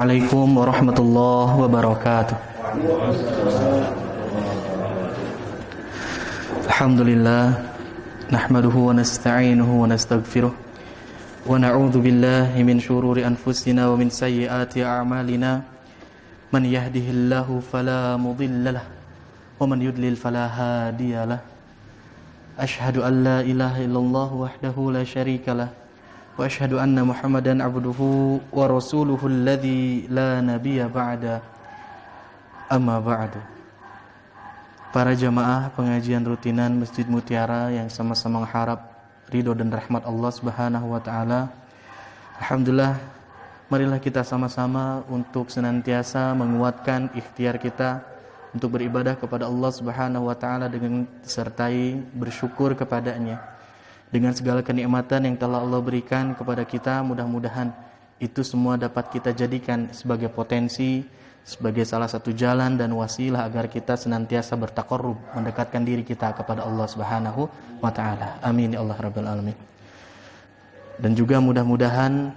Assalamualaikum warahmatullahi wabarakatuh. Alhamdulillah nahmaduhu wa nasta'inuhu wa nastaghfiruh wa na'udzu billahi min shururi anfusina wa min sayyiati a'malina man yahdihillahu fala mudhillalah wa man yudlil fala hadiyalah. Asyhadu an la ilaha illallah wahdahu la syarikalah wa asyhadu anna Muhammadan abduhu wa rasuluhu alladzi la nabiyya ba'da. Amma ba'du. Para jamaah pengajian rutinan Masjid Mutiara yang sama-sama mengharap ridho dan rahmat Allah Subhanahu wa taala. Alhamdulillah, marilah kita sama-sama untuk senantiasa menguatkan ikhtiar kita untuk beribadah kepada Allah Subhanahu wa taala dengan disertai bersyukur kepadanya. Dengan segala kenikmatan yang telah Allah berikan kepada kita, mudah-mudahan itu semua dapat kita jadikan sebagai potensi, sebagai salah satu jalan dan wasilah agar kita senantiasa bertaqarrub, mendekatkan diri kita kepada Allah Subhanahu wa taala. Amin ya Allah rabbal alamin. Dan juga mudah-mudahan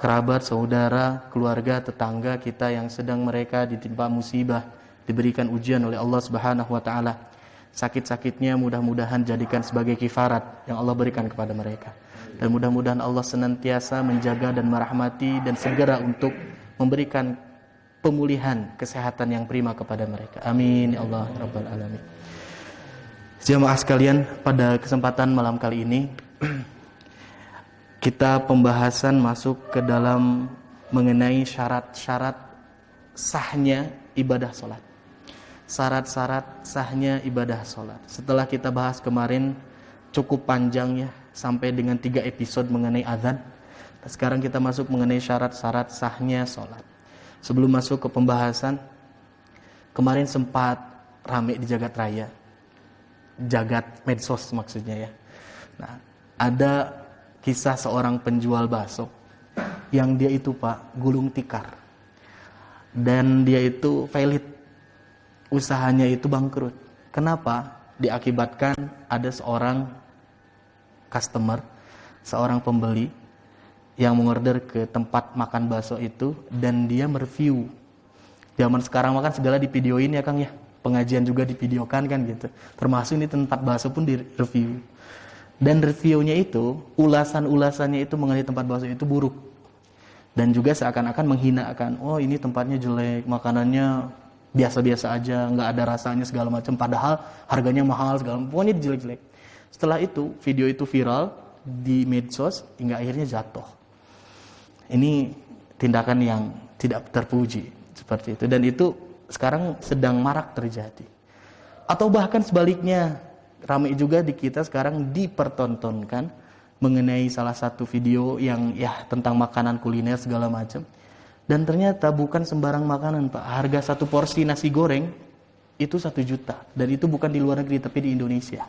kerabat, saudara, keluarga, tetangga kita yang sedang mereka ditimpa musibah, diberikan ujian oleh Allah Subhanahu wa taala, sakit-sakitnya mudah-mudahan jadikan sebagai kifarat yang Allah berikan kepada mereka. Dan mudah-mudahan Allah senantiasa menjaga dan merahmati dan segera untuk memberikan pemulihan kesehatan yang prima kepada mereka. Amin ya Allah rabbal alamin. Jamaah sekalian, pada kesempatan malam kali ini kita pembahasan masuk ke dalam mengenai syarat-syarat sahnya ibadah salat. Syarat-syarat sahnya ibadah sholat. Setelah kita bahas kemarin cukup panjang ya, sampai dengan 3 episode mengenai azan. Sekarang kita masuk mengenai syarat-syarat sahnya sholat. Sebelum masuk ke pembahasan, kemarin sempat rame di jagat raya, jagat medsos maksudnya ya. Nah, ada kisah seorang penjual bakso yang dia itu Pak gulung tikar, dan dia itu valid, usahanya itu bangkrut. Kenapa? Diakibatkan ada seorang customer, seorang pembeli yang mengorder ke tempat makan bakso itu, dan dia mereview. Zaman sekarang makan segala divideoin ya Kang ya, pengajian juga divideokan kan gitu. Termasuk ini tempat bakso pun direview. Dan reviewnya itu, ulasan-ulasannya itu mengenai tempat bakso itu buruk. Dan juga seakan-akan menghinakan, oh ini tempatnya jelek, makanannya biasa-biasa aja, nggak ada rasanya segala macam, padahal harganya mahal segala macam, pokoknya jelek-jelek. Setelah itu video itu viral di medsos hingga akhirnya jatuh. Ini tindakan yang tidak terpuji seperti itu, dan itu sekarang sedang marak terjadi. Atau bahkan sebaliknya, ramai juga di kita sekarang dipertontonkan mengenai salah satu video yang ya tentang makanan kuliner segala macam. Dan ternyata bukan sembarang makanan Pak. Harga satu porsi nasi goreng itu 1 juta. Dan itu bukan di luar negeri tapi di Indonesia.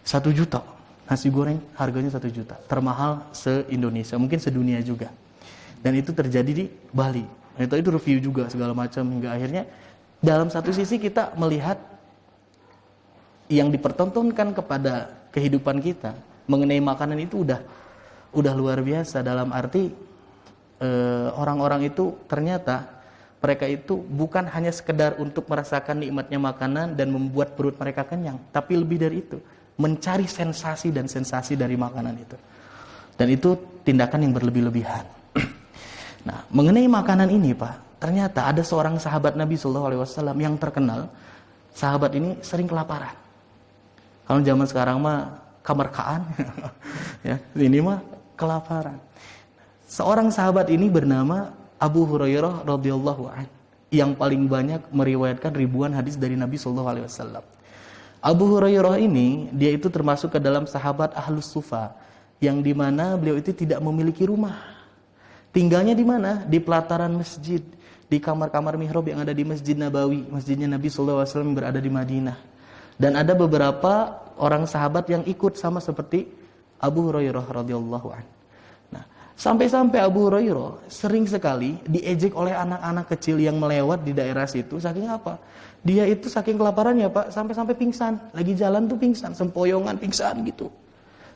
1 juta nasi goreng harganya 1 juta. Termahal se-Indonesia, mungkin sedunia juga. Dan itu terjadi di Bali. Itu review juga segala macam, hingga akhirnya dalam satu sisi kita melihat yang dipertontonkan kepada kehidupan kita mengenai makanan itu udah luar biasa, dalam arti orang-orang itu ternyata mereka itu bukan hanya sekedar untuk merasakan nikmatnya makanan dan membuat perut mereka kenyang, tapi lebih dari itu, mencari sensasi dan sensasi dari makanan itu. Dan itu tindakan yang berlebih-lebihan. Nah, mengenai makanan ini Pak, ternyata ada seorang sahabat Nabi SAW yang terkenal. Sahabat ini sering kelaparan. Kalau zaman sekarang mah kamarkaan ya, ini mah kelaparan. Seorang sahabat ini bernama Abu Hurairah radhiyallahu anhu, yang paling banyak meriwayatkan ribuan hadis dari Nabi SAW. Abu Hurairah ini, dia itu termasuk ke dalam sahabat Ahlus Sufa, yang dimana beliau itu tidak memiliki rumah. Tinggalnya di mana? Di pelataran masjid, di kamar-kamar mihrab yang ada di Masjid Nabawi, masjidnya Nabi SAW yang berada di Madinah. Dan ada beberapa orang sahabat yang ikut sama seperti Abu Hurairah radhiyallahu anhu. Sampai-sampai Abu Hurairah sering sekali diejek oleh anak-anak kecil yang melewat di daerah situ. Saking apa? Dia itu saking kelaparannya Pak, sampai-sampai pingsan. Lagi jalan tuh pingsan, sempoyongan pingsan gitu.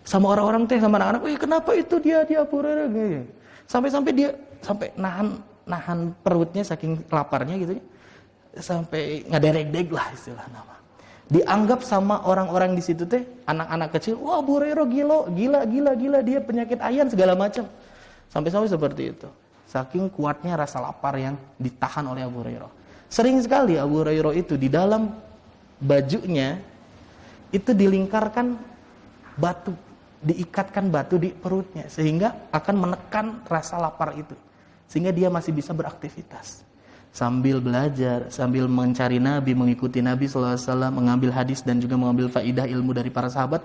Sama orang-orang teh, sama anak-anak, kenapa itu dia Abu Hurairah? Sampai-sampai dia nahan nahan perutnya saking laparnya gitu ya. Sampai ngaderek-deg lah istilah nama. Dianggap sama orang-orang di situ teh, anak-anak kecil, wah Abu Hurairah gila, dia penyakit ayan segala macam. Sampai-sampai seperti itu. Saking kuatnya rasa lapar yang ditahan oleh Abu Hurairah. Sering sekali Abu Hurairah itu di dalam bajunya itu dilingkarkan batu, diikatkan batu di perutnya sehingga akan menekan rasa lapar itu. Sehingga dia masih bisa beraktivitas. Sambil belajar, sambil mencari Nabi, mengikuti Nabi SAW, mengambil hadis dan juga mengambil faidah ilmu dari para sahabat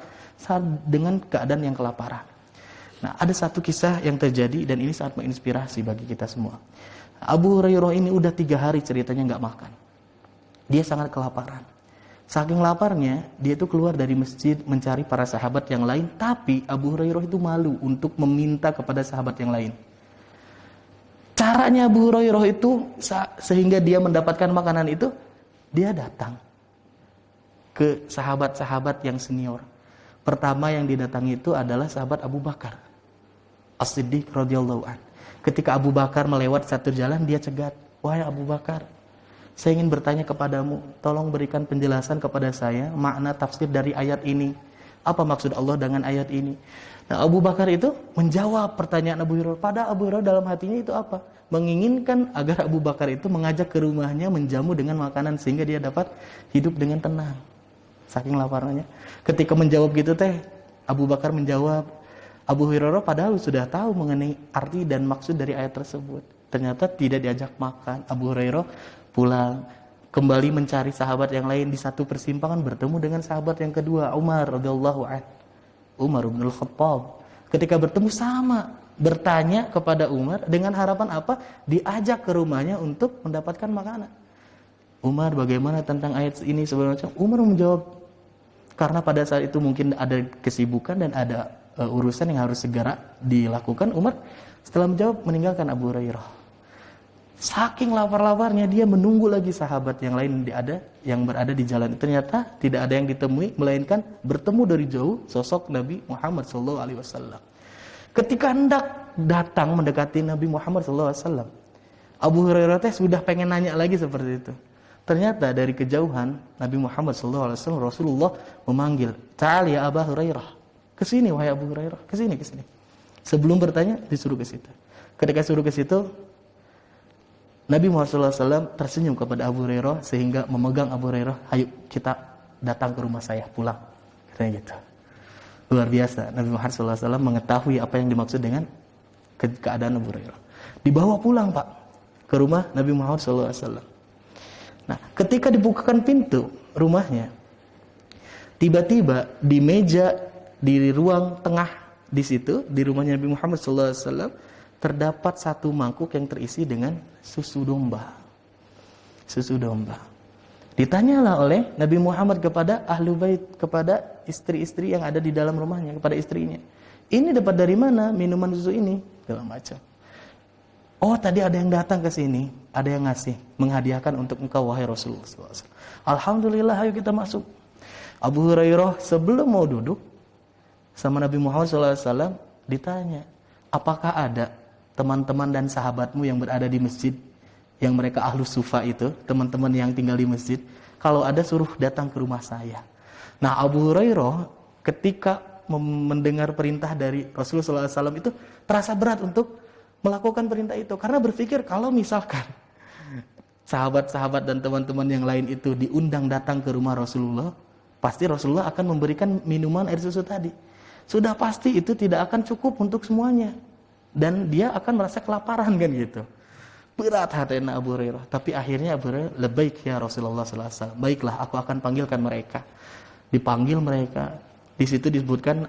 dengan keadaan yang kelaparan. Nah, ada satu kisah yang terjadi dan ini sangat menginspirasi bagi kita semua. Abu Hurairah ini udah 3 hari ceritanya nggak makan. Dia sangat kelaparan. Saking laparnya, dia itu keluar dari masjid mencari para sahabat yang lain, tapi Abu Hurairah itu malu untuk meminta kepada sahabat yang lain. Caranya Abu Hurairah itu sehingga dia mendapatkan makanan itu, dia datang ke sahabat-sahabat yang senior. Pertama yang didatangi itu adalah sahabat Abu Bakar As-Siddiq radhiyallahu an. Ketika Abu Bakar melewat satu jalan, dia cegat, "Wahai Abu Bakar, saya ingin bertanya kepadamu, tolong berikan penjelasan kepada saya makna tafsir dari ayat ini. Apa maksud Allah dengan ayat ini?" Nah, Abu Bakar itu menjawab pertanyaan Abu Hurairah. Pada Abu Hurairah dalam hatinya itu apa? Menginginkan agar Abu Bakar itu mengajak ke rumahnya menjamu dengan makanan sehingga dia dapat hidup dengan tenang. Saking laparnya. Ketika menjawab gitu teh, Abu Bakar menjawab, Abu Hurairah padahal sudah tahu mengenai arti dan maksud dari ayat tersebut. Ternyata tidak diajak makan. Abu Hurairah pulang, kembali mencari sahabat yang lain. Di satu persimpangan bertemu dengan sahabat yang kedua, Umar radhiyallahu anhu. Umar bin Al-Khattab. Ketika bertemu sama, bertanya kepada Umar dengan harapan apa? Diajak ke rumahnya untuk mendapatkan makanan. Umar, bagaimana tentang ayat ini sebenarnya? Umar menjawab, karena pada saat itu mungkin ada kesibukan dan ada urusan yang harus segera dilakukan. Umar setelah menjawab meninggalkan Abu Hurairah. Saking lapar-laparnya dia menunggu lagi sahabat yang lain yang berada di jalan. Ternyata tidak ada yang ditemui, melainkan bertemu dari jauh sosok Nabi Muhammad SAW. Ketika hendak datang mendekati Nabi Muhammad SAW, Abu Hurairah sudah pengen nanya lagi seperti itu. Ternyata dari kejauhan Nabi Muhammad SAW, Rasulullah memanggil, "Ta'al ya Abu Hurairah." Kesini wahai Abu Hurairah, kesini. Sebelum bertanya disuruh ke situ. Ketika suruh ke situ, Nabi Muhammad SAW tersenyum kepada Abu Hurairah sehingga memegang Abu Hurairah, "Ayo kita datang ke rumah saya, pulang." Katanya gitu. Luar biasa, Nabi Muhammad SAW mengetahui apa yang dimaksud dengan keadaan Abu Hurairah. Dibawa pulang Pak ke rumah Nabi Muhammad SAW. Nah, ketika dibukakan pintu rumahnya, tiba-tiba di meja di ruang tengah di situ di rumahnya Nabi Muhammad SAW terdapat satu mangkuk yang terisi dengan susu domba. Susu domba. Ditanyalah oleh Nabi Muhammad kepada ahlu bait, kepada istri-istri yang ada di dalam rumahnya, kepada istrinya. "Ini dapat dari mana minuman susu ini?" Segala macam. "Oh, tadi ada yang datang ke sini, ada yang ngasih, menghadiahkan untuk engkau wahai Rasulullah SAW." Alhamdulillah, ayo kita masuk. Abu Hurairah sebelum mau duduk sama Nabi Muhammad SAW ditanya, "Apakah ada teman-teman dan sahabatmu yang berada di masjid, yang mereka ahlu sufa itu, teman-teman yang tinggal di masjid, kalau ada suruh datang ke rumah saya." Nah, Abu Hurairah ketika mendengar perintah dari Rasulullah SAW itu terasa berat untuk melakukan perintah itu, karena berpikir kalau misalkan sahabat-sahabat dan teman-teman yang lain itu diundang datang ke rumah Rasulullah, pasti Rasulullah akan memberikan minuman air susu tadi. Sudah pasti itu tidak akan cukup untuk semuanya. Dan dia akan merasa kelaparan kan gitu. Berat hatinya Abu Hurairah. Tapi akhirnya Abu Hurairah, "Labbaik ya Rasulullah SAW." Baiklah, aku akan panggilkan mereka. Dipanggil mereka. Di situ disebutkan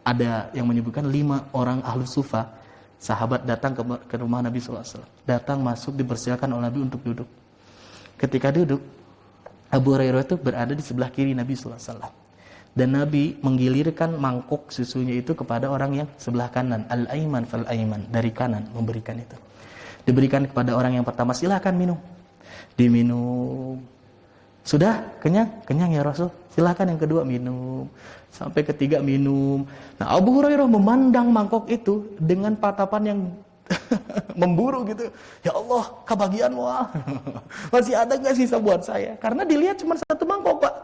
ada yang menyebutkan 5 orang ahlu sufa. Sahabat datang ke rumah Nabi SAW. Datang masuk dipersilakan oleh Nabi untuk duduk. Ketika duduk, Abu Hurairah itu berada di sebelah kiri Nabi SAW. Dan Nabi menggilirkan mangkuk susunya itu kepada orang yang sebelah kanan. Al-aiman fal-aiman. Dari kanan memberikan itu. Diberikan kepada orang yang pertama, "Silakan minum." Diminum. "Sudah? Kenyang? Kenyang ya Rasul." "Silakan yang kedua minum." Sampai ketiga minum. Nah, Abu Hurairah memandang mangkok itu dengan tatapan yang memburu gitu. Ya Allah, kebagianmu masih ada nggak sisa buat saya? Karena dilihat cuma satu mangkok, Pak.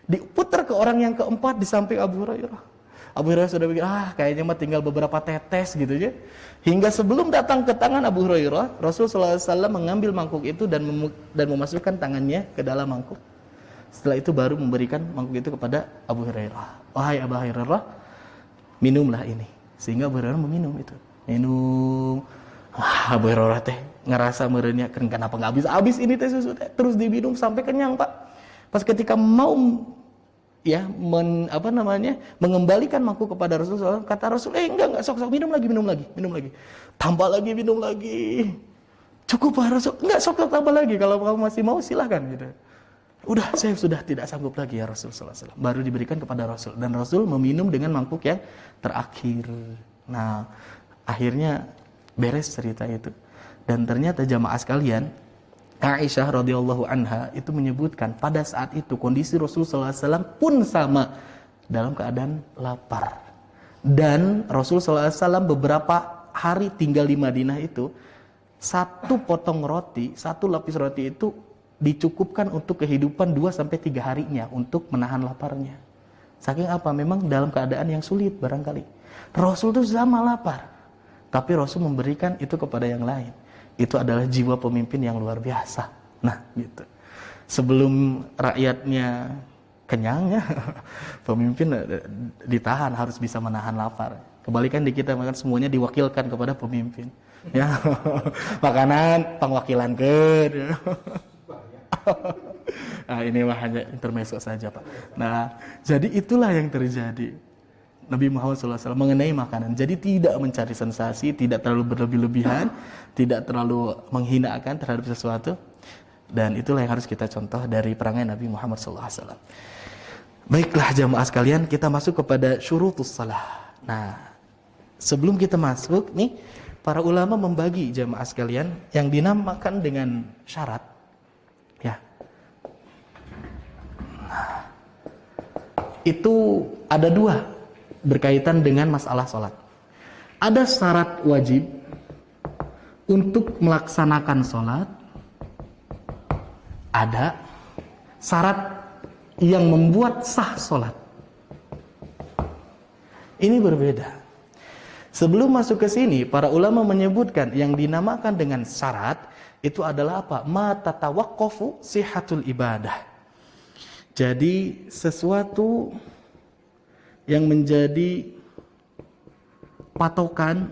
Diputar ke orang yang keempat di samping Abu Hurairah. Abu Hurairah sudah pikir, kayaknya mah tinggal beberapa tetes gitu ya. Hingga sebelum datang ke tangan Abu Hurairah, Rasul SAW mengambil mangkuk itu dan memasukkan tangannya ke dalam mangkuk. Setelah itu baru memberikan mangkuk itu kepada Abu Hurairah. Wahai Abu Hurairah, minumlah ini. Sehingga Abu Hurairah meminum itu. Minum. Abu Hurairah teh ngerasa merenya, kenapa nggak habis ini teh susu teh. Terus diminum sampai kenyang, Pak. Pas ketika mau mengembalikan mangkuk kepada Rasulullah, kata Rasul, enggak, sok minum lagi. Tambah lagi, minum lagi. Cukup Pak Rasul? Enggak, sok tambah lagi. Kalau kamu masih mau silahkan gitu. Udah, saya sudah tidak sanggup lagi ya Rasulullah SAW. Baru diberikan kepada Rasul. Dan Rasul meminum dengan mangkuk yang terakhir. Nah, akhirnya beres cerita itu. Dan ternyata jamaah sekalian, Aisyah radhiyallahu anha itu menyebutkan pada saat itu kondisi Rasulullah SAW pun sama dalam keadaan lapar. Dan Rasulullah SAW beberapa hari tinggal di Madinah itu, satu potong roti, satu lapis roti itu dicukupkan untuk kehidupan 2-3 harinya untuk menahan laparnya. Saking apa? Memang dalam keadaan yang sulit barangkali. Rasul itu sama lapar, tapi Rasul memberikan itu kepada yang lain. Itu adalah jiwa pemimpin yang luar biasa. Nah, gitu. Sebelum rakyatnya kenyang ya, pemimpin ditahan, harus bisa menahan lapar. Kebalikan di kita, makan semuanya diwakilkan kepada pemimpin. Ya, makanan pengwakilan ke. Nah, ini mah hanya intermezzo saja, Pak. Nah, jadi itulah yang terjadi. Nabi Muhammad SAW mengenai makanan. Jadi tidak mencari sensasi, tidak terlalu berlebih-lebihan, tidak terlalu menghinakan terhadap sesuatu. Dan itulah yang harus kita contoh dari perangai Nabi Muhammad SAW. Baiklah jamaah sekalian, kita masuk kepada syurutus salah. Nah, sebelum kita masuk nih, para ulama membagi jamaah sekalian yang dinamakan dengan syarat. Ya. Nah, itu ada 2 berkaitan dengan masalah sholat. Ada syarat wajib untuk melaksanakan sholat. Ada syarat yang membuat sah sholat. Ini berbeda. Sebelum masuk ke sini, para ulama menyebutkan yang dinamakan dengan syarat itu adalah apa? Ma tatawaqqafu sihhatul ibadah. Jadi sesuatu yang menjadi patokan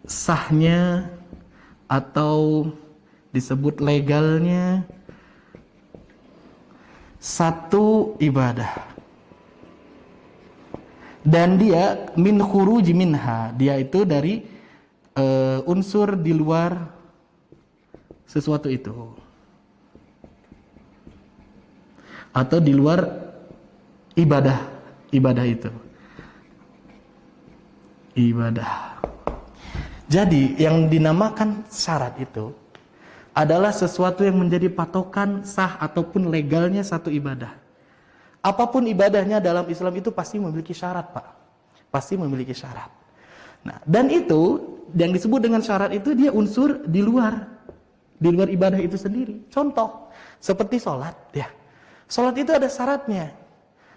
sahnya atau disebut legalnya satu ibadah. Dan dia min khuruji minha, dia itu dari unsur di luar sesuatu itu. Atau di luar ibadah itu. Ibadah. Jadi yang dinamakan syarat itu adalah sesuatu yang menjadi patokan sah ataupun legalnya satu ibadah. Apapun ibadahnya dalam Islam itu pasti memiliki syarat, Pak. Pasti memiliki syarat. Nah, dan itu yang disebut dengan syarat itu dia unsur di luar ibadah itu sendiri. Contoh seperti sholat, ya. Sholat itu ada syaratnya.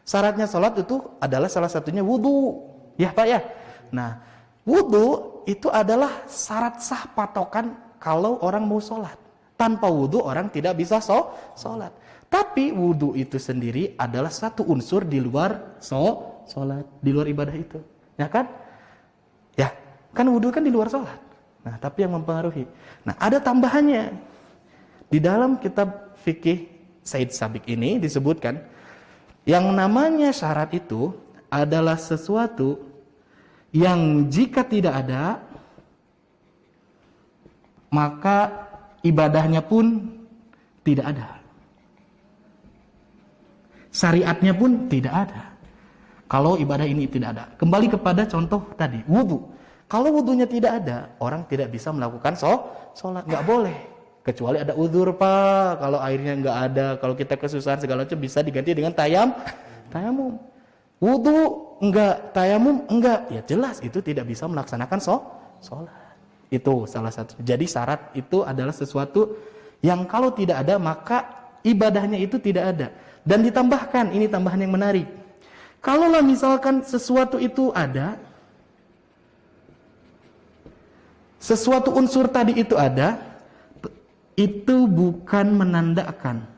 Syaratnya sholat itu adalah salah satunya wudu. Ya Pak ya. Nah, wudu itu adalah syarat sah patokan kalau orang mau sholat. Tanpa wudu orang tidak bisa sholat. Tapi wudu itu sendiri adalah satu unsur di luar sholat. Di luar ibadah itu. Ya kan? Ya, kan wudu kan di luar sholat. Nah, tapi yang mempengaruhi. Nah, ada tambahannya. Di dalam kitab fikih Said Sabiq ini disebutkan yang namanya syarat itu adalah sesuatu yang jika tidak ada maka ibadahnya pun tidak ada. Syariatnya pun tidak ada. Kalau ibadah ini tidak ada. Kembali kepada contoh tadi, wudu. Kalau wudunya tidak ada, orang tidak bisa melakukan sholat, nggak boleh. Kecuali ada uzur, Pak. Kalau airnya nggak ada, kalau kita kesusahan segala macam bisa diganti dengan tayamum. Wudu enggak, tayamum enggak, ya jelas itu tidak bisa melaksanakan sholat. Itu salah satu. Jadi syarat itu adalah sesuatu yang kalau tidak ada maka ibadahnya itu tidak ada. Dan ditambahkan, ini tambahan yang menarik. Kalaulah misalkan sesuatu itu ada, sesuatu unsur tadi itu ada, itu bukan menandakan.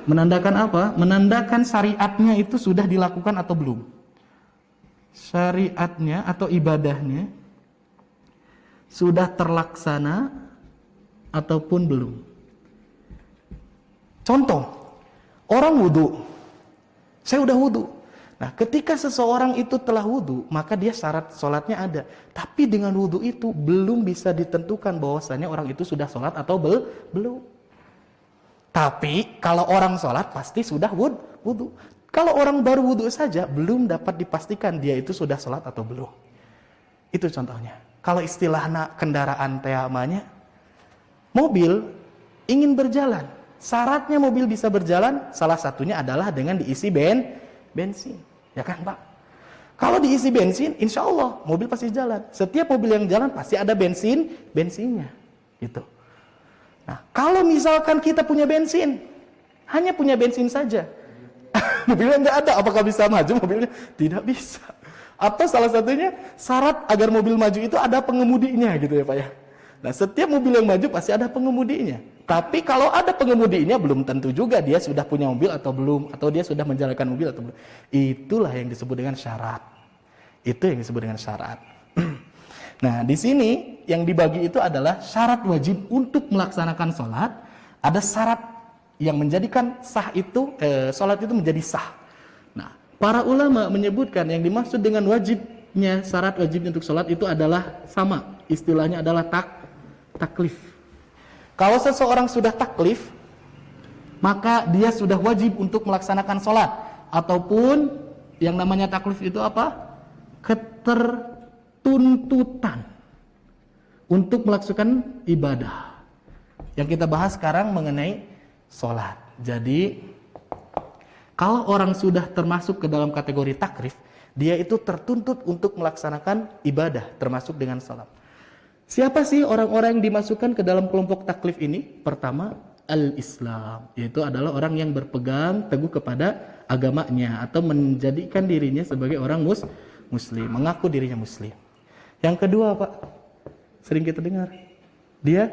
Menandakan apa? Menandakan syariatnya itu sudah dilakukan atau belum. Syariatnya atau ibadahnya sudah terlaksana ataupun belum. Contoh, orang wudhu. Saya udah wudhu. Nah, ketika seseorang itu telah wudhu, maka dia syarat sholatnya ada. Tapi dengan wudhu itu belum bisa ditentukan bahwasanya orang itu sudah sholat atau belum. Tapi kalau orang sholat pasti sudah wudhu. Kalau orang baru wudhu saja belum dapat dipastikan dia itu sudah sholat atau belum. Itu contohnya. Kalau istilahnya kendaraan namanya mobil ingin berjalan. Syaratnya mobil bisa berjalan salah satunya adalah dengan diisi bensin. Ya kan Pak? Kalau diisi bensin, insya Allah mobil pasti jalan. Setiap mobil yang jalan pasti ada bensinnya. Gitu. Nah, kalau misalkan kita punya bensin, hanya punya bensin saja, mobilnya nggak ada, apakah bisa maju mobilnya? Tidak bisa. Atau salah satunya syarat agar mobil maju itu ada pengemudinya gitu ya Pak ya. Nah, setiap mobil yang maju pasti ada pengemudinya. Tapi kalau ada pengemudinya belum tentu juga dia sudah punya mobil atau belum, atau dia sudah menjalankan mobil atau belum. Itulah yang disebut dengan syarat. Itu yang disebut dengan syarat. Nah, di sini yang dibagi itu adalah syarat wajib untuk melaksanakan sholat. Ada syarat yang menjadikan sah itu, sholat itu menjadi sah. Nah, para ulama menyebutkan yang dimaksud dengan wajibnya, syarat wajibnya untuk sholat itu adalah sama. Istilahnya adalah taklif. Kalau seseorang sudah taklif, maka dia sudah wajib untuk melaksanakan sholat. Ataupun yang namanya taklif itu apa? Ketertuntutan untuk melaksanakan ibadah. Yang kita bahas sekarang mengenai sholat. Jadi kalau orang sudah termasuk ke dalam kategori taklif, dia itu tertuntut untuk melaksanakan ibadah termasuk dengan sholat. Siapa sih orang-orang yang dimasukkan ke dalam kelompok taklif ini? Pertama, al-Islam, yaitu adalah orang yang berpegang teguh kepada agamanya atau menjadikan dirinya sebagai orang muslim, mengaku dirinya muslim. Yang kedua, Pak, sering kita dengar, dia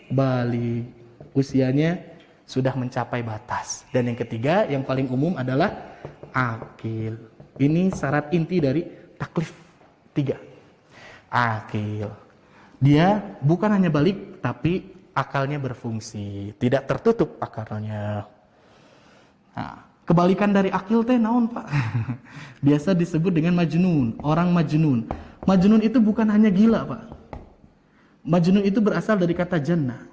balik, usianya sudah mencapai batas. Dan yang ketiga, yang paling umum adalah akil. Ini syarat inti dari taklif 3. Akil. Dia bukan hanya balik, tapi akalnya berfungsi, tidak tertutup akalnya. Nah, kebalikan dari akil teh naon Pak? Biasa disebut dengan majnun, orang majnun. Majnun itu bukan hanya gila Pak. Majnun itu berasal dari kata jannah.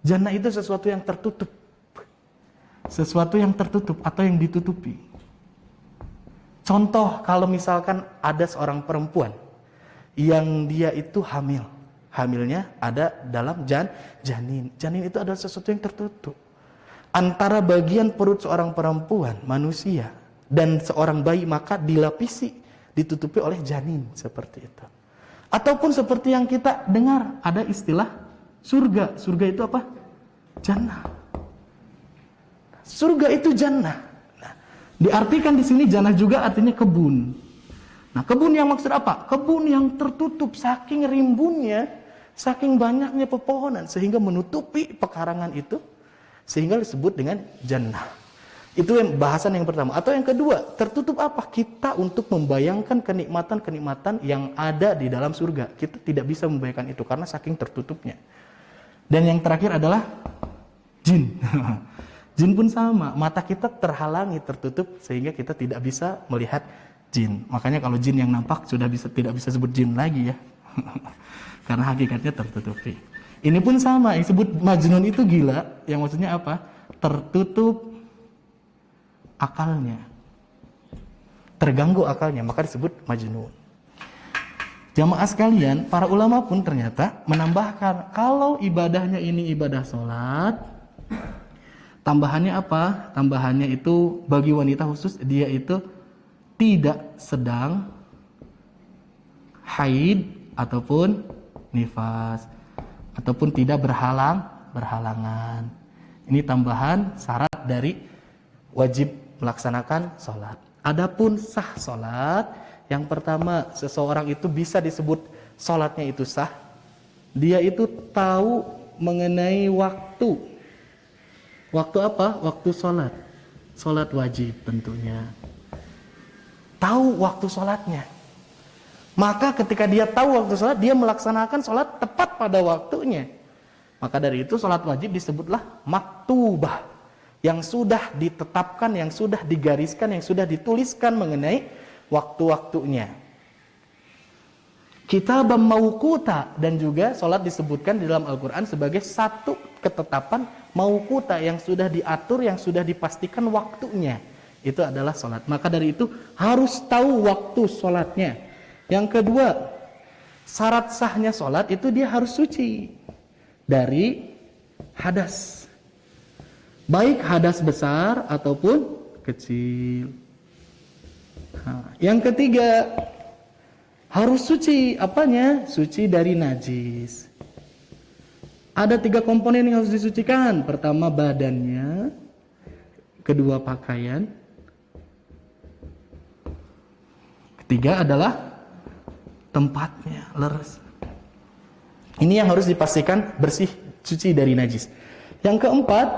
Jannah itu sesuatu yang tertutup. Sesuatu yang tertutup atau yang ditutupi. Contoh kalau misalkan ada seorang perempuan yang dia itu hamil. Hamilnya ada dalam janin. Janin itu adalah sesuatu yang tertutup. Antara bagian perut seorang perempuan, manusia, dan seorang bayi, maka dilapisi, ditutupi oleh janin, seperti itu. Ataupun seperti yang kita dengar, ada istilah surga. Surga itu apa? Jannah. Surga itu jannah. Nah, diartikan di sini jannah juga artinya kebun. Nah, kebun yang maksud apa? Kebun yang tertutup saking rimbunnya, saking banyaknya pepohonan sehingga menutupi pekarangan itu, sehingga disebut dengan jannah. Itu yang bahasan yang pertama. Atau yang kedua, tertutup apa? Kita untuk membayangkan kenikmatan-kenikmatan yang ada di dalam surga. Kita tidak bisa membayangkan itu karena saking tertutupnya. Dan yang terakhir adalah jin. Jin pun sama, mata kita terhalangi, tertutup sehingga kita tidak bisa melihat jin. Makanya kalau jin yang nampak sudah tidak bisa sebut jin lagi ya. Karena hakikatnya tertutupi. Ini pun sama, yang disebut majnun itu gila, yang maksudnya apa? Tertutup akalnya. Terganggu akalnya, maka disebut majnun. Jamaah sekalian, para ulama pun ternyata menambahkan kalau ibadahnya ini ibadah sholat, Tambahannya apa? Tambahannya itu bagi wanita khusus, dia itu tidak sedang haid ataupun nifas, ataupun tidak berhalangan. Ini tambahan syarat dari wajib melaksanakan sholat. Adapun sah sholat, yang pertama seseorang itu bisa disebut sholatnya itu sah, dia itu tahu mengenai waktu. Waktu apa? Waktu sholat. Sholat wajib tentunya. Tahu waktu sholatnya. Maka ketika dia tahu waktu sholat, dia melaksanakan sholat tepat pada waktunya. Maka dari itu sholat wajib disebutlah maktubah. Yang sudah ditetapkan, yang sudah digariskan, yang sudah dituliskan mengenai waktu-waktunya. Kitabam mauquta, dan juga sholat disebutkan di dalam Al-Quran sebagai satu ketetapan mauquta yang sudah diatur, yang sudah dipastikan waktunya. Itu adalah sholat. Maka dari itu harus tahu waktu sholatnya. Yang kedua, syarat sahnya sholat itu dia harus suci dari hadas. Baik hadas besar ataupun kecil. Yang ketiga, harus suci, apanya? Suci dari najis. Ada 3 komponen yang harus disucikan. Pertama badannya, kedua pakaian, ketiga adalah tempatnya, leres. Ini yang harus dipastikan bersih, suci dari najis. Yang keempat,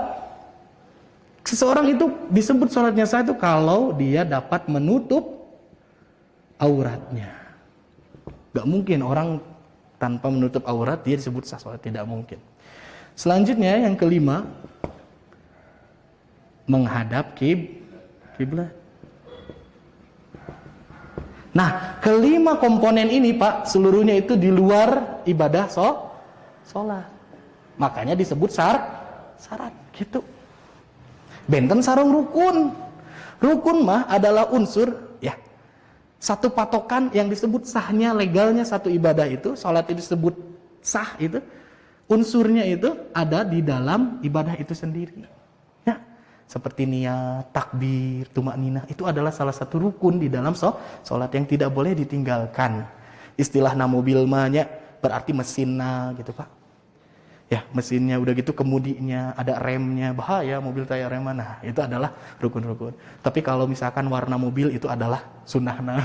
seseorang itu disebut sholatnya sah itu kalau dia dapat menutup auratnya. Gak mungkin orang tanpa menutup aurat dia disebut sah sholat, tidak mungkin. Selanjutnya yang kelima, menghadap kiblat. Nah, kelima komponen ini Pak, seluruhnya itu di luar ibadah sholat. Makanya disebut syarat gitu. Benten sarung rukun. Rukun mah adalah unsur ya. Satu patokan yang disebut sahnya, legalnya satu ibadah itu, sholat itu disebut sah itu, unsurnya itu ada di dalam ibadah itu sendiri. Ya, seperti niat, takbir, tumakninah, itu adalah salah satu rukun di dalam sholat yang tidak boleh ditinggalkan. Istilah mobil mahnya berarti mesinnya gitu Pak. Ya, mesinnya udah gitu, kemudinya ada remnya, bahaya mobil tayar rem mana, itu adalah rukun-rukun. Tapi kalau misalkan warna mobil itu adalah sunnahna.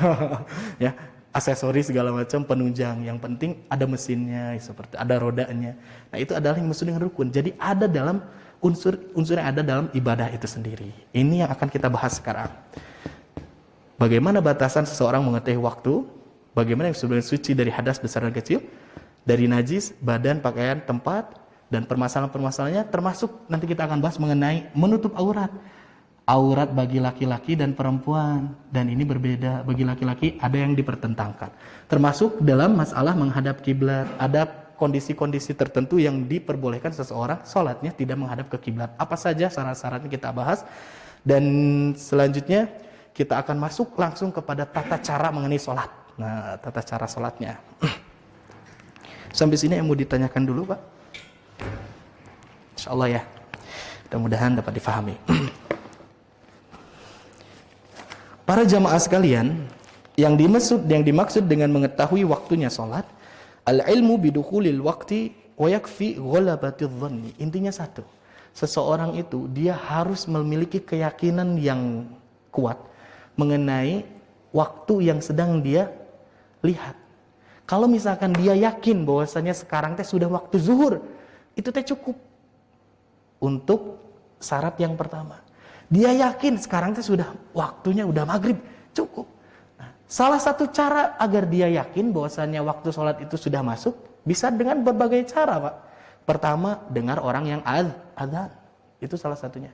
Ya, aksesoris segala macam, penunjang, yang penting ada mesinnya, seperti ada rodanya. Nah, itu adalah yang maksud dengan rukun. Jadi ada dalam unsur yang ada dalam ibadah itu sendiri. Ini yang akan kita bahas sekarang. Bagaimana batasan seseorang mengetahui waktu, bagaimana yang sebenarnya suci dari hadas besar dan kecil, dari najis, badan, pakaian, tempat, dan permasalahan-permasalahannya, termasuk nanti kita akan bahas mengenai menutup aurat. Aurat bagi laki-laki dan perempuan, dan ini berbeda. Bagi laki-laki ada yang dipertentangkan. Termasuk dalam masalah menghadap kiblat, ada kondisi-kondisi tertentu yang diperbolehkan seseorang sholatnya tidak menghadap ke kiblat. Apa saja syarat-syaratnya kita bahas, dan selanjutnya kita akan masuk langsung kepada tata cara mengenai sholat. Nah, tata cara sholatnya. Sampai sini yang mau ditanyakan dulu Pak? Insyaallah ya. Mudah-mudahan dapat difahami. Para jamaah sekalian, yang dimaksud dengan mengetahui waktunya sholat, al-ilmu bidukhulil waqti wa yakfi ghalabatidh dhanni. Intinya satu. Seseorang itu dia harus memiliki keyakinan yang kuat mengenai waktu yang sedang dia lihat. Kalau misalkan dia yakin bahwasanya sekarang teh sudah waktu zuhur, itu teh cukup untuk syarat yang pertama. Dia yakin sekarang teh sudah waktunya udah maghrib, cukup. Nah, salah satu cara agar dia yakin bahwasanya waktu sholat itu sudah masuk, bisa dengan berbagai cara Pak. Pertama, dengar orang yang adzan, itu salah satunya.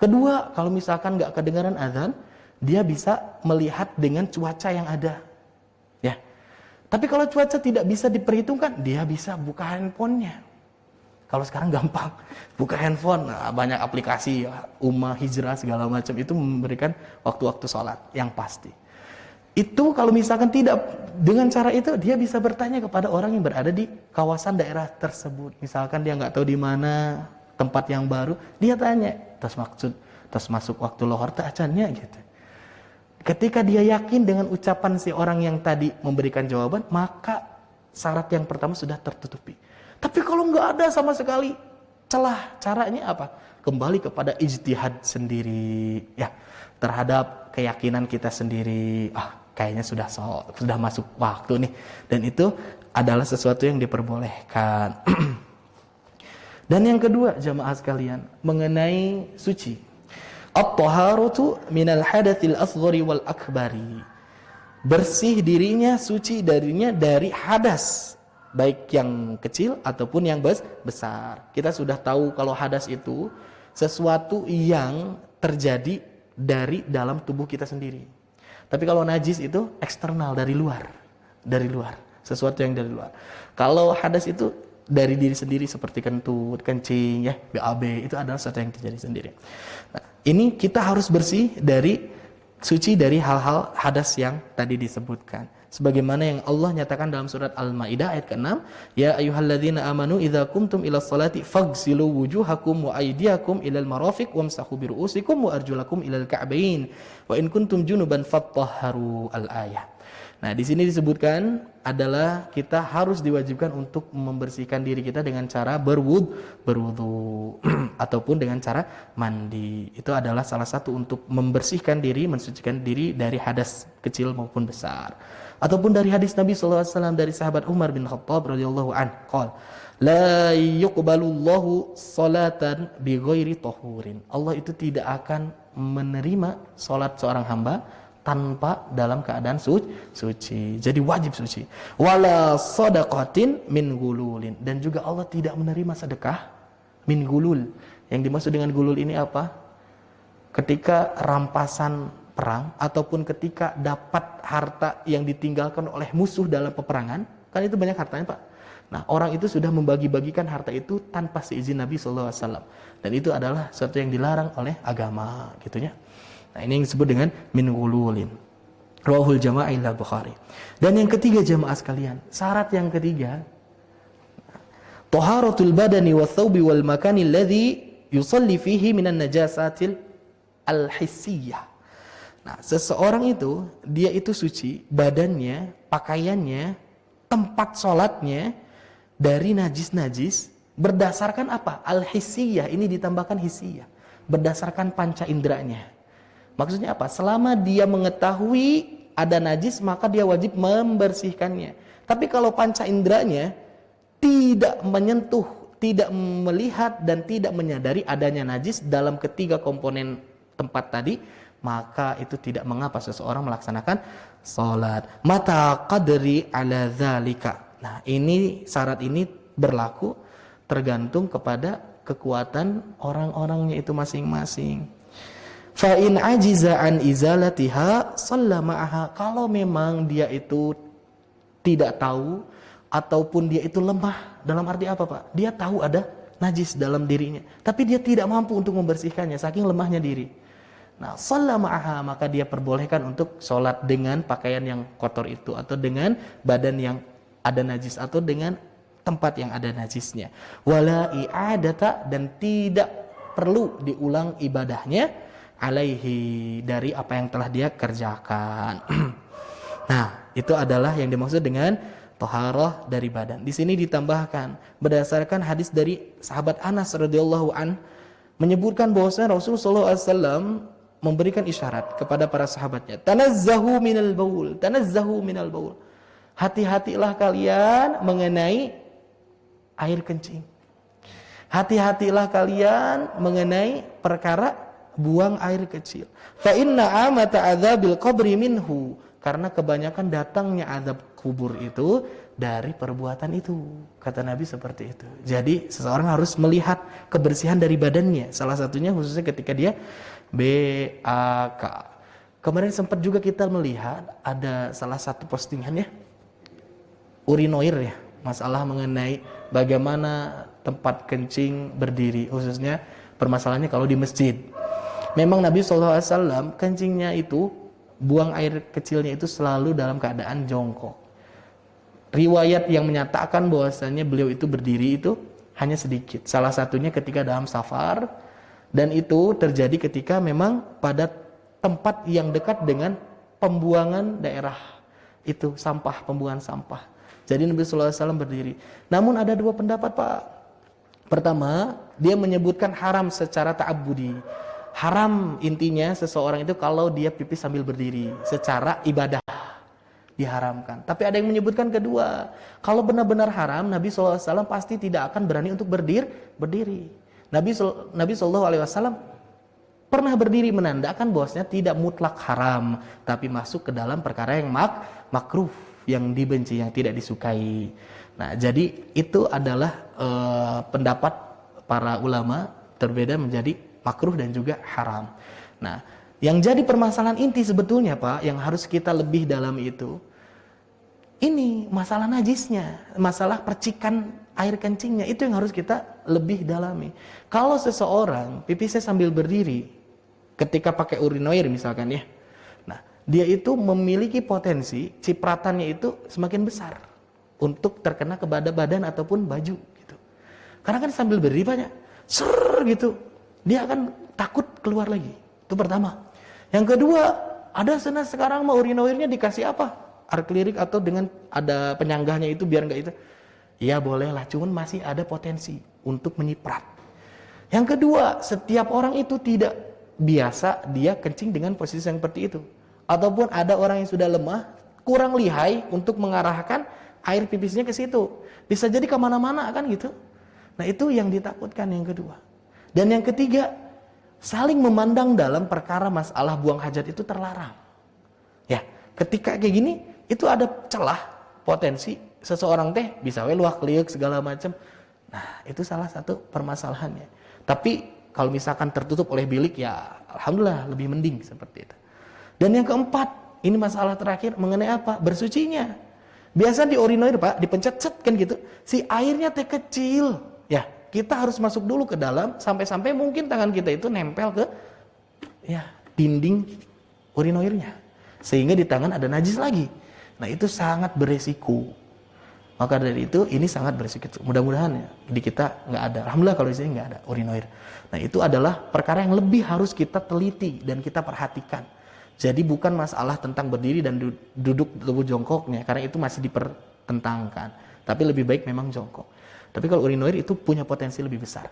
Kedua, kalau misalkan nggak kedengaran adzan, dia bisa melihat dengan cuaca yang ada. Ya. Tapi kalau cuaca tidak bisa diperhitungkan, dia bisa buka handphonenya. Kalau sekarang gampang, buka handphone, nah, banyak aplikasi, Ummah, Hijrah, segala macam, itu memberikan waktu-waktu sholat yang pasti. Itu kalau misalkan tidak dengan cara itu, dia bisa bertanya kepada orang yang berada di kawasan daerah tersebut. Misalkan dia nggak tahu di mana tempat yang baru, dia tanya, terus masuk waktu lohor teh acannya gitu. Ketika dia yakin dengan ucapan si orang yang tadi memberikan jawaban, maka syarat yang pertama sudah tertutupi. Tapi kalau nggak ada sama sekali celah, caranya apa? Kembali kepada ijtihad sendiri ya, terhadap keyakinan kita sendiri. Kayaknya sudah masuk waktu nih, dan itu adalah sesuatu yang diperbolehkan. Dan yang kedua jamaah sekalian, mengenai suci. At-taharatu minal hadatsil asghari wal akbari. Bersih dirinya, suci darinya dari hadas, baik yang kecil ataupun yang besar. Kita sudah tahu kalau hadas itu sesuatu yang terjadi dari dalam tubuh kita sendiri. Tapi kalau najis itu eksternal, dari luar, sesuatu yang dari luar. Kalau hadas itu dari diri sendiri, seperti kentut, kencing, ya, BAB, itu adalah sesuatu yang terjadi sendiri. Nah, ini kita harus bersih suci dari hal-hal hadas yang tadi disebutkan. Sebagaimana yang Allah nyatakan dalam surat Al-Maidah ayat ke-6, ya ayyuhalladzina amanu idza qumtum ilas salati faghsilu wujuhakum wa aydiyakum ilal marafiq wamsahu bi ru'usikum wa arjulakum ilal ka'bain wa in kuntum junuban fattahharu al-ayah. Nah, di sini disebutkan adalah kita harus diwajibkan untuk membersihkan diri kita dengan cara berwudu ataupun dengan cara mandi. Itu adalah salah satu untuk membersihkan diri, mensucikan diri dari hadas kecil maupun besar. Ataupun dari hadis Nabi sallallahu alaihi wasallam dari sahabat Umar bin Khattab radhiyallahu anhu, qala la yuqbalullahu salatan bighairi tahurin. Allah itu tidak akan menerima salat seorang hamba tanpa dalam keadaan suci. Jadi wajib suci. Wala sadaqatin min gululin, dan juga Allah tidak menerima sedekah min gulul. Yang dimaksud dengan gulul ini apa? Ketika rampasan perang ataupun ketika dapat harta yang ditinggalkan oleh musuh dalam peperangan, kan itu banyak hartanya, Pak. Nah, orang itu sudah membagi-bagikan harta itu tanpa seizin Nabi sallallahu alaihi wasallam. Dan itu adalah sesuatu yang dilarang oleh agama, gitunya. Nah, ini yang disebut dengan min gululin. Rawahul jamaah ila Bukhari. Dan yang ketiga jamaah sekalian, syarat yang ketiga, taharatul badani wa thawbi wal makani alladhi yusalli fihi minan najasatil al-hissiyah. Nah, seseorang itu, dia itu suci, badannya, pakaiannya, tempat sholatnya dari najis-najis berdasarkan apa? Al-hissiyah, ini ditambahkan hissiyah, berdasarkan panca inderanya. Maksudnya apa? Selama dia mengetahui ada najis, maka dia wajib membersihkannya. Tapi kalau panca inderanya tidak menyentuh, tidak melihat, dan tidak menyadari adanya najis dalam ketiga komponen tempat tadi, maka itu tidak mengapa seseorang melaksanakan salat. Mata qadri ala dzalika. Nah, ini syarat ini berlaku tergantung kepada kekuatan orang-orangnya itu masing-masing. Fa in ajiza an izalatiha shalla ma'aha. Kalau memang dia itu tidak tahu ataupun dia itu lemah, dalam arti apa, Pak? Dia tahu ada najis dalam dirinya, tapi dia tidak mampu untuk membersihkannya saking lemahnya diri. Nah, shalla ma'aha, maka dia perbolehkan untuk sholat dengan pakaian yang kotor itu, atau dengan badan yang ada najis, atau dengan tempat yang ada najisnya. Wala i'adata, dan tidak perlu diulang ibadahnya alaihi, dari apa yang telah dia kerjakan. Nah, itu adalah yang dimaksud dengan taharah dari badan. Di sini ditambahkan berdasarkan hadis dari sahabat Anas radhiyallahu an, menyebutkan bahwasanya Rasulullah sallallahu alaihi wasallam memberikan isyarat kepada para sahabatnya, tanazzahu minal baul, tanazzahu minal baul. Hati-hatilah kalian mengenai air kencing. Hati-hatilah kalian mengenai perkara buang air kecil. Fa inna amata adzabil qabri minhu, karena kebanyakan datangnya azab kubur itu dari perbuatan itu. Kata Nabi seperti itu. Jadi seseorang harus melihat kebersihan dari badannya. Salah satunya khususnya ketika dia BAK. Kemarin sempat juga kita melihat ada salah satu postingan ya, urinoir ya, masalah mengenai bagaimana tempat kencing berdiri, khususnya permasalahannya kalau di masjid. Memang Nabi SAW kencingnya itu, buang air kecilnya itu selalu dalam keadaan jongkok. Riwayat yang menyatakan bahwasanya beliau itu berdiri itu hanya sedikit. Salah satunya ketika dalam safar, Dan itu terjadi ketika memang pada tempat yang dekat dengan pembuangan daerah itu, sampah, pembuangan sampah. Jadi Nabi SAW berdiri. Namun ada dua pendapat, Pak. Pertama, dia menyebutkan haram secara ta'abbudi. Haram intinya seseorang itu kalau dia pipis sambil berdiri, secara ibadah diharamkan. Tapi ada yang menyebutkan kedua, kalau benar-benar haram, Nabi SAW pasti tidak akan berani untuk berdiri. Nabi SAW pernah berdiri menandakan bahwasanya tidak mutlak haram, tapi masuk ke dalam perkara yang makruh, yang dibenci, yang tidak disukai. Nah, jadi itu adalah pendapat para ulama, terbeda menjadi makruh dan juga haram. Nah, yang jadi permasalahan inti sebetulnya, Pak, yang harus kita lebih dalam itu, ini masalah najisnya, masalah percikan air kencingnya, itu yang harus kita lebih dalami. Kalau seseorang pipisnya sambil berdiri, ketika pakai urinoir misalkan ya, nah dia itu memiliki potensi cipratannya itu semakin besar untuk terkena kepada badan ataupun baju gitu. Karena kan sambil berdiri banyak, gitu, dia akan takut keluar lagi. Itu pertama. Yang kedua, ada sekarang mau urinoirnya dikasih apa? Akrilik atau dengan ada penyanggahnya itu biar enggak itu. Ya bolehlah, cuman masih ada potensi untuk menyiprat. Yang kedua, setiap orang itu tidak biasa dia kencing dengan posisi yang seperti itu. Ataupun ada orang yang sudah lemah, kurang lihai untuk mengarahkan air pipisnya ke situ. Bisa jadi kemana-mana kan gitu. Nah itu yang ditakutkan yang kedua. Dan yang ketiga, saling memandang dalam perkara masalah buang hajat itu terlarang. Ya, ketika kayak gini, itu ada celah potensi seseorang teh bisa luah kliuk segala macam. Nah, itu salah satu permasalahannya. Tapi kalau misalkan tertutup oleh bilik ya alhamdulillah lebih mending seperti itu. Dan yang keempat, ini masalah terakhir mengenai apa? Bersucinya. Biasa di urinoir, Pak, dipencet set kan gitu. Si airnya teh kecil. Ya, kita harus masuk dulu ke dalam sampai-sampai mungkin tangan kita itu nempel ke ya dinding urinoirnya. Sehingga di tangan ada najis lagi. Nah itu sangat beresiko. Maka dari itu ini sangat beresiko. Mudah-mudahan ya, di kita nggak ada. Alhamdulillah kalau di sini nggak ada urinoir. Nah itu adalah perkara yang lebih harus kita teliti dan kita perhatikan. Jadi bukan masalah tentang berdiri dan duduk tubuh jongkoknya, karena itu masih dipertentangkan. Tapi lebih baik memang jongkok. Tapi kalau urinoir itu punya potensi lebih besar.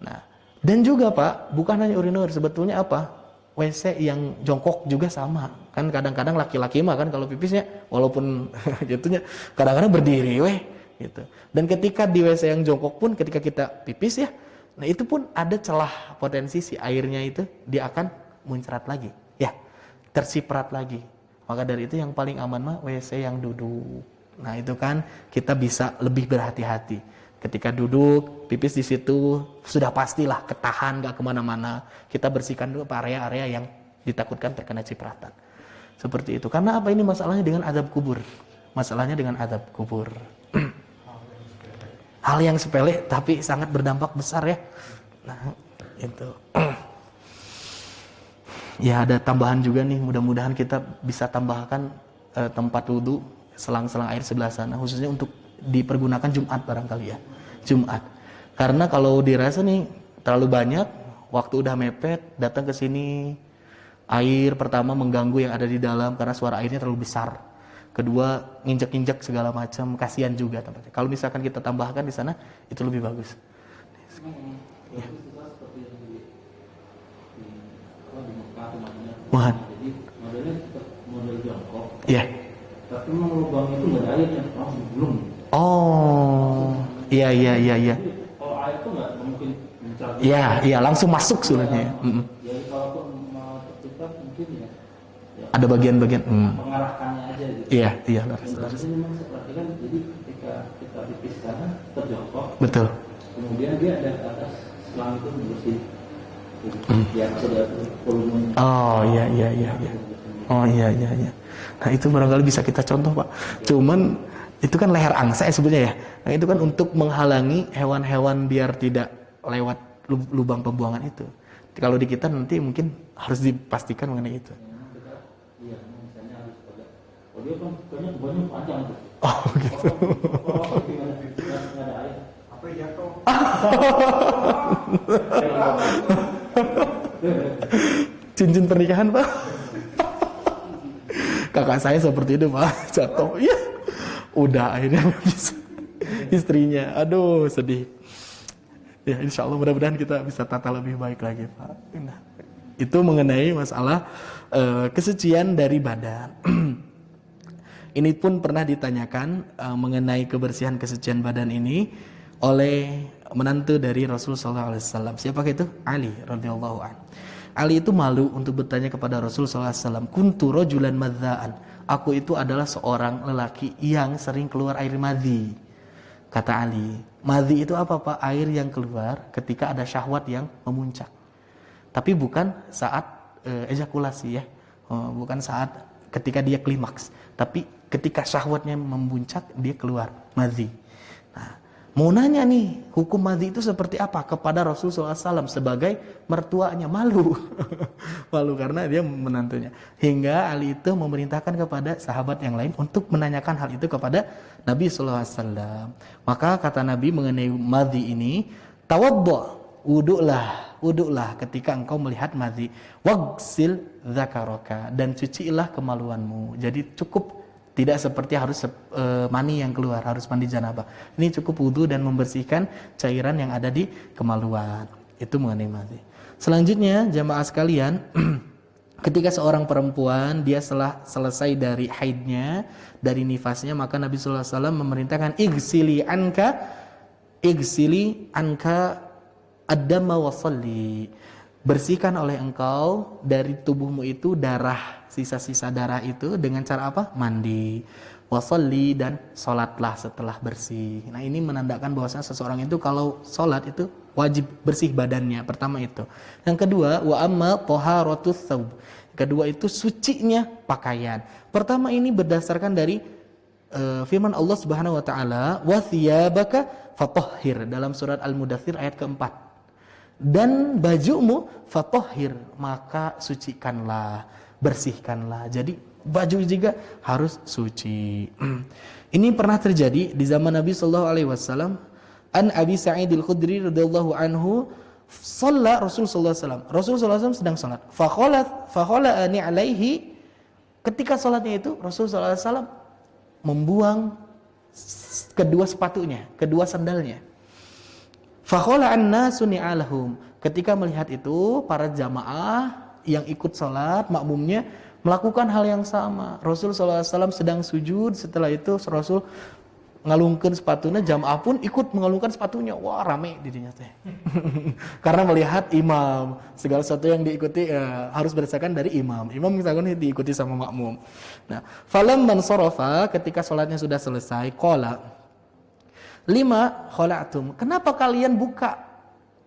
Nah dan juga Pak, bukan hanya urinoir, sebetulnya apa? WC yang jongkok juga sama. Kan kadang-kadang laki-laki mah kan kalau pipisnya walaupun jatuhnya kadang-kadang berdiri gitu. Dan ketika di WC yang jongkok pun ketika kita pipis ya, nah itu pun ada celah potensi si airnya itu dia akan muncrat lagi. Ya, tersiprat lagi. Maka dari itu yang paling aman mah WC yang duduk. Nah, itu kan kita bisa lebih berhati-hati. Ketika duduk, pipis di situ sudah pastilah ketahan, gak kemana-mana. Kita bersihkan dulu area-area yang ditakutkan terkena cipratan. Seperti itu. Karena apa ini masalahnya dengan azab kubur? Masalahnya dengan azab kubur. Hal yang sepele tapi sangat berdampak besar ya. Nah, itu. Ya ada tambahan juga nih. Mudah-mudahan kita bisa tambahkan tempat wudhu, selang-selang air sebelah sana. Khususnya untuk dipergunakan Jumat barangkali ya. Jumat. Karena kalau dirasa nih terlalu banyak, waktu udah mepet, datang ke sini, air pertama mengganggu yang ada di dalam karena suara airnya terlalu besar. Kedua, nginjek-injek segala macam, kasihan juga tempatnya. Kalau misalkan kita tambahkan di sana, itu lebih bagus. Ya. Mohon. Jadi modelnya model jongkok. Iya. Tapi memang lubang itu nggak ada airnya, langsung belum. Oh, iya. Kalau air itu nggak mungkin mencari. Iya, langsung masuk sulitnya. Jadi kalau mau tertutup mungkin ya. Ada bagian-bagian. Mengarahkannya aja gitu. Iya. Jadi memang seperti kan, jadi ketika kita pipis sana terjongkok. Betul. Kemudian dia ada atas selang itu bersih. Ya sudah volume. Oh, iya. Oh, iya. Nah, itu barangkali bisa kita contoh, Pak. Cuman itu kan leher angsa ya sebetulnya ya. Nah, itu kan untuk menghalangi hewan-hewan biar tidak lewat lubang pembuangan itu. Kalau di kita nanti mungkin harus dipastikan mengenai itu. Iya, misalnya harus pada. Oh, dia kan kayaknya kebanyakan panjang tuh. Oh, gitu. Nggak ada air. Apa jatuh? pernikahan Pak. Kakak saya seperti itu Pak, jatuh. Ya, udah akhirnya nggak bisa. Istrinya, aduh sedih. Ya insya Allah mudah-mudahan kita bisa tata lebih baik lagi Pak. Nah, itu mengenai masalah kesucian dari badan. Ini pun pernah ditanyakan mengenai kebersihan kesucian badan ini oleh menantu dari Rasul sallallahu alaihi wasallam. Siapakah itu? Ali radhiyallahu an. Ali itu malu untuk bertanya kepada Rasul sallallahu alaihi wasallam, "Kuntu rajulan madzaan." Aku itu adalah seorang lelaki yang sering keluar air madhi. Kata Ali, madhi itu apa Pak? Air yang keluar ketika ada syahwat yang memuncak. Tapi bukan saat ejakulasi ya. Bukan saat ketika dia klimaks, tapi ketika syahwatnya memuncak dia keluar madhi. Nah, mau nanya nih, hukum madhi itu seperti apa kepada Rasulullah SAW sebagai mertuanya, malu. Malu karena dia menantunya. Hingga Ali itu memerintahkan kepada sahabat yang lain untuk menanyakan hal itu kepada Nabi SAW. Maka kata Nabi mengenai madhi ini, tawaddo, wuduklah ketika engkau melihat madhi, wagsil zakaraka, dan cucilah kemaluanmu. Jadi cukup, tidak seperti harus mani yang keluar, harus mandi janabah. Ini cukup wudu dan membersihkan cairan yang ada di kemaluan. Itu mengenai madhi. Selanjutnya jamaah sekalian, ketika seorang perempuan dia setelah selesai dari haidnya, dari nifasnya, maka Nabi sallallahu alaihi wasallam memerintahkan igsili anka ad-damma wa shalli. Bersihkan oleh engkau dari tubuhmu itu darah, sisa-sisa darah itu dengan cara apa? Mandi. Wa shalli, dan salatlah setelah bersih. Nah, ini menandakan bahwasanya seseorang itu kalau salat itu wajib bersih badannya. Pertama itu. Yang kedua, wa amma taharatus thawb. Kedua itu sucinya pakaian. Pertama ini berdasarkan dari firman Allah Subhanahu wa taala, wa thiyabaka fatahhir, dalam surat Al-Mudaththir ayat keempat. Dan bajumu fatahhir, maka sucikanlah, bersihkanlah. Jadi baju juga harus suci. Ini pernah terjadi di zaman Nabi sallallahu alaihi wasallam. An Abi Sa'id Al-Khudri radhiyallahu anhu, shalla Rasul sallallahu alaihi wasallam. Rasul sallallahu alaihi wasallam sedang salat. Fakhala'ani alaihi. Ketika salatnya itu Rasul sallallahu alaihi wasallam membuang kedua sepatunya, kedua sandalnya. Fakhala'an nasu ni'alahum. Ketika melihat itu, para jamaah yang ikut salat, makmumnya melakukan hal yang sama. Rasul sallallahu alaihi wasallam sedang sujud, setelah itu Rasul ngalungkeun sepatunya, jamaah pun ikut mengalungkan sepatunya. Wah, rame dirinya teh. Karena melihat imam, segala sesuatu yang diikuti harus berdasarkan dari imam. Imam misalkan diikuti sama makmum. Nah, falamman sarafa, ketika salatnya sudah selesai, qala, lima khala'tum, kenapa kalian buka?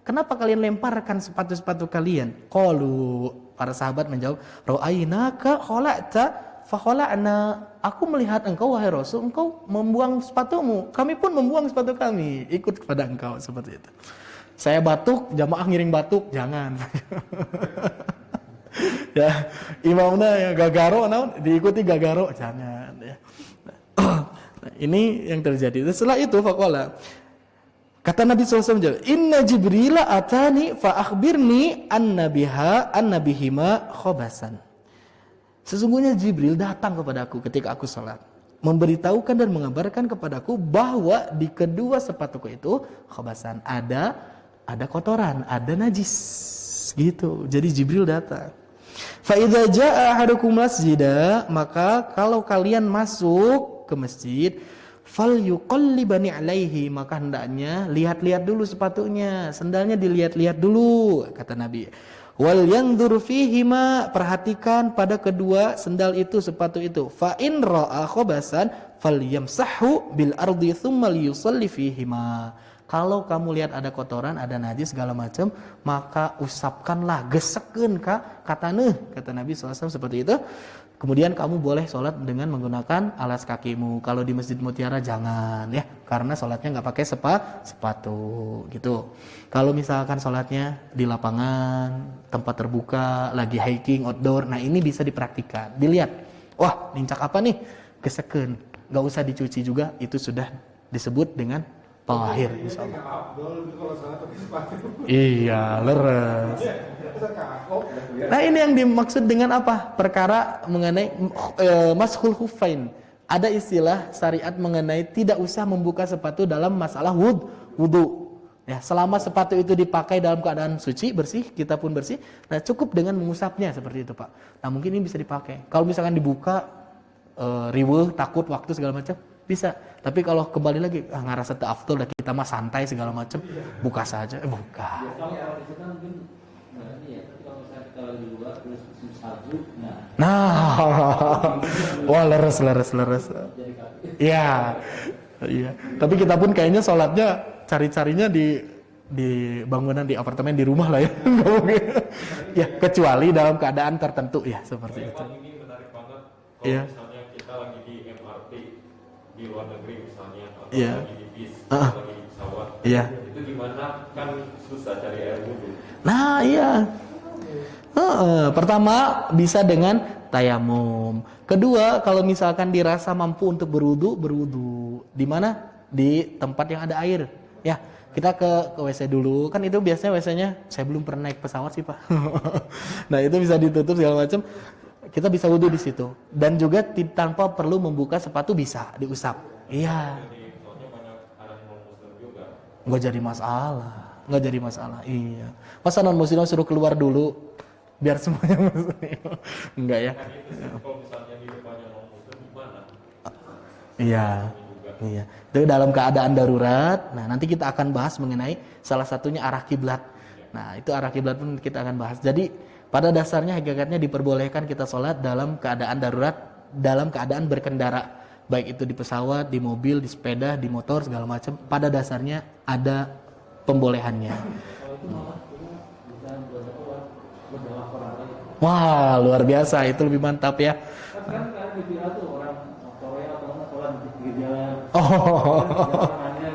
Kenapa kalian lemparkan sepatu-sepatu kalian? Qalu, para sahabat menjawab, ra'ainaka khala'ta fa khala'na. Aku melihat engkau wahai Rasul, engkau membuang sepatumu, kami pun membuang sepatu kami, ikut kepada engkau, seperti itu. Saya batuk, jamaah ngiring batuk, jangan. Ya, imamnya ya gagaro, diikuti gagaro, jangan ya. Nah, ini yang terjadi. Setelah itu faqala, kata Nabi SAW, inna Jibril atani fa akhbirni annabihima khobasan. Sesungguhnya Jibril datang kepadaku ketika aku salat, memberitahukan dan mengabarkan kepadaku bahwa di kedua sepatuku itu khobasan, ada kotoran, ada najis gitu. Jadi Jibril datang. Fa idza jaa ahadukum masjida, maka kalau kalian masuk ke masjid, fal yuqallibani alaihi, maka hendaknya lihat-lihat dulu sepatunya, sandalnya dilihat-lihat dulu, kata Nabi. Wal yanzur fihima, perhatikan pada kedua sandal itu, sepatu itu. Fa in ra'a khobasan falyamsahu bil ardi tsumma liyusalli fihima. Kalau kamu lihat ada kotoran, ada najis segala macam, maka usapkanlah, gesekeun kata Nabi SAW seperti itu. Kemudian kamu boleh sholat dengan menggunakan alas kakimu. Kalau di Masjid Mutiara jangan ya, karena sholatnya nggak pakai sepatu gitu. Kalau misalkan sholatnya di lapangan, tempat terbuka, lagi hiking, outdoor, nah ini bisa dipraktikkan. Dilihat, wah lincak apa nih? Gesekeun, nggak usah dicuci juga, itu sudah disebut dengan tahir, insyaallah. Iya, leres. Nah ini yang dimaksud dengan apa? Perkara mengenai mashul khuffain. Ada istilah syariat mengenai tidak usah membuka sepatu dalam masalah wudu. Ya, selama sepatu itu dipakai dalam keadaan suci, bersih, kita pun bersih, nah cukup dengan mengusapnya seperti itu, Pak. Nah, mungkin ini bisa dipakai. Kalau misalkan dibuka riweuh, takut waktu segala macam, bisa. Tapi kalau kembali lagi ngerasa teu afdol dan kita mah santai segala macam, buka saja, buka. Ya, kalau di situ mungkin ini ya, tapi kalau misalnya kita lagi luar terus musim salju, Nah, wah leres. jadi kaki. Iya, iya. Tapi kita pun kayaknya sholatnya cari-carinya di bangunan, di apartemen, di rumah lah ya. Ya, kecuali dalam keadaan tertentu ya seperti itu. Ini menarik banget. Kalau Iya. misalnya kita lagi di MRT di luar negeri misalnya, atau Iya. lagi di bis, atau lagi di pesawat, Iya. itu gimana kan susah cari air wudhu. Nah, iya. Pertama bisa dengan tayamum. Kedua, kalau misalkan dirasa mampu untuk berwudu. Di mana? Di tempat yang ada air. Ya, kita ke WC dulu. Kan itu biasanya WC-nya saya belum pernah naik pesawat sih, Pak. Nah, itu bisa ditutup segala macam. Kita bisa wudu di situ. Dan juga tanpa perlu membuka sepatu bisa diusap. Iya. Soalnya banyak orang non-muslim juga. Nggak jadi masalah. Iya. Masa non muslim suruh keluar dulu biar semuanya muslim? Enggak ya? Kan itu sih, kalau misalnya di depannya non-muslim gimana? Iya. Iya. Itu dalam keadaan darurat. Nah, nanti kita akan bahas mengenai salah satunya arah kiblat. Nah, itu arah kiblat pun kita akan bahas. Jadi, pada dasarnya hakikatnya diperbolehkan kita sholat dalam keadaan darurat, dalam keadaan berkendara. Baik itu di pesawat, di mobil, di sepeda, di motor, segala macam. Pada dasarnya ada pembolehannya. Kalau itu malah bisa berdampak orang lain. Wah, luar biasa. Itu lebih mantap ya. Kan di viral tuh orang Korea atau orang sholat di pinggir jalan. Oh. Jalanannya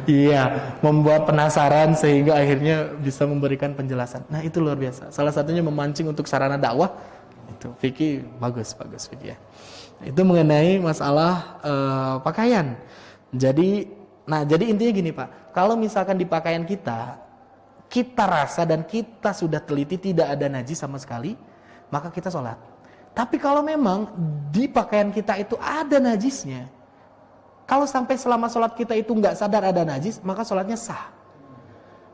Iya, membuat penasaran sehingga akhirnya bisa memberikan penjelasan. Nah, itu luar biasa. Salah satunya memancing untuk sarana dakwah. Itu Vicky bagus Vicky ya. Itu mengenai masalah pakaian. Jadi intinya gini, Pak. Kalau misalkan di pakaian kita rasa dan kita sudah teliti tidak ada najis sama sekali, maka kita sholat. Tapi kalau memang di pakaian kita itu ada najisnya, kalau sampai selama sholat kita itu nggak sadar ada najis, maka sholatnya sah.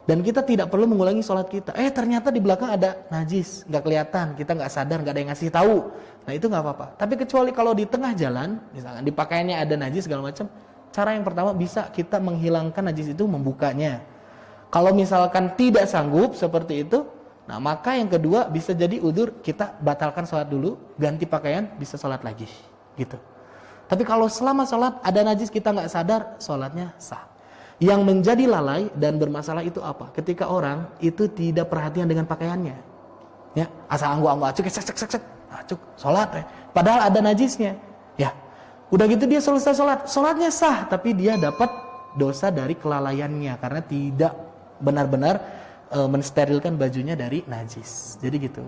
Dan kita tidak perlu mengulangi sholat kita. Ternyata di belakang ada najis, nggak kelihatan, kita nggak sadar, nggak ada yang ngasih tahu. Nah itu nggak apa-apa. Tapi kecuali kalau di tengah jalan, misalkan di pakaiannya ada najis segala macam, cara yang pertama bisa kita menghilangkan najis itu membukanya. Kalau misalkan tidak sanggup seperti itu, nah maka yang kedua bisa jadi udzur, kita batalkan sholat dulu, ganti pakaian, bisa sholat lagi, gitu. Tapi kalau selama sholat ada najis kita nggak sadar, sholatnya sah. Yang menjadi lalai dan bermasalah itu apa? Ketika orang itu tidak perhatian dengan pakaiannya, ya asal anggu acuk, acuk, sholat, padahal ada najisnya, ya. Udah gitu dia selesai sholat, sholatnya sah, tapi dia dapat dosa dari kelalaiannya karena tidak benar-benar mensterilkan bajunya dari najis. Jadi gitu.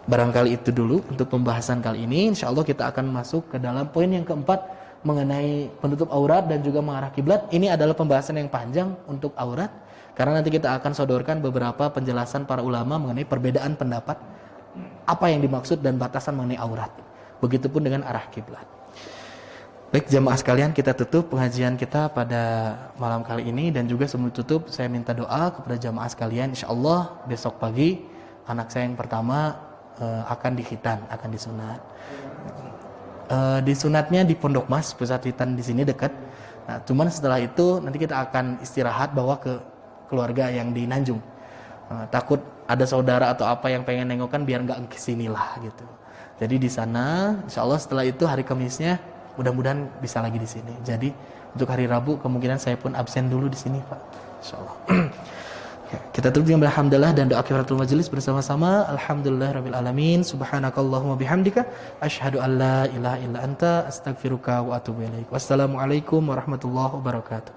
Barangkali itu dulu untuk pembahasan kali ini. Insya Allah kita akan masuk ke dalam poin yang keempat mengenai penutup aurat dan juga mengarah kiblat. Ini adalah pembahasan yang panjang untuk aurat karena nanti kita akan sodorkan beberapa penjelasan para ulama mengenai perbedaan pendapat apa yang dimaksud dan batasan mengenai aurat. Begitupun dengan arah kiblat. Baik jamaah sekalian, kita tutup pengajian kita pada malam kali ini dan juga sebelum tutup saya minta doa kepada jamaah sekalian. Insya Allah besok pagi anak saya yang pertama akan dikhitan, akan disunat. Disunatnya di Pondok Mas, pusat khitan di sini dekat. Nah, cuman setelah itu nanti kita akan istirahat bawa ke keluarga yang di Nanjung. Takut ada saudara atau apa yang pengen nengokan biar nggak kesini lah gitu. Jadi di sana, insya Allah setelah itu hari Kamisnya mudah-mudahan bisa lagi di sini. Jadi untuk hari Rabu kemungkinan saya pun absen dulu di sini, Pak. Insya Allah. Kita tutup dengan alhamdulillah dan doa kifaratul majelis bersama-sama. Alhamdulillahirabbil alamin. Subhanakallahumma bihamdika asyhadu an la ilaha illa anta astaghfiruka wa atubu ilaik. Wassalamualaikum warahmatullahi wabarakatuh.